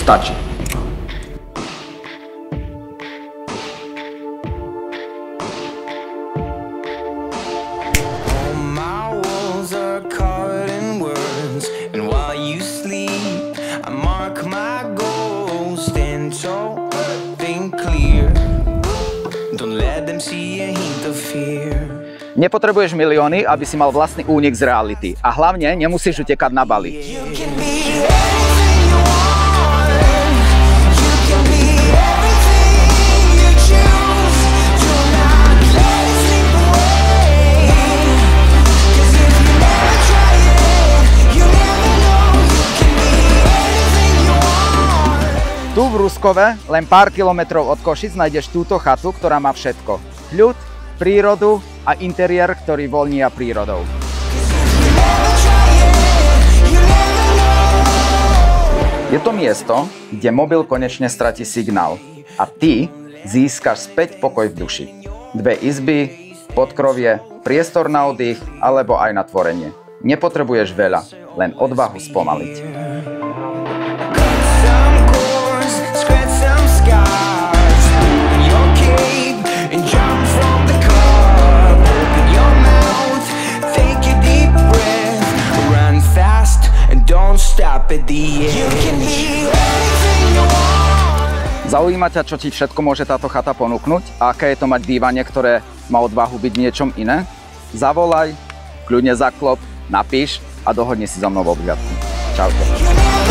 stačí. Nepotrebuješ milióny, aby si mal vlastný únik z reality. A hlavne nemusíš utekať na Bali. Tu v Ruskove, len pár kilometrov od Košic, nájdeš túto chatu, ktorá má všetko. Kľud, prírodu a interiér, ktorý voľnia prírodou. Je to miesto, kde mobil konečne stratí signál a ty získaš späť pokoj v duši. 2 izby, podkrovie, priestor na oddych alebo aj na tvorenie. Nepotrebuješ veľa, len odvahu spomaliť. Zaujíma ťa, čo ti všetko môže táto chata ponúknuť a aké je to mať bývanie, ktoré má odvahu byť niečom iné? Zavolaj, kľudne zaklop, napíš a dohodni si so mnou obhliadku. Čaute.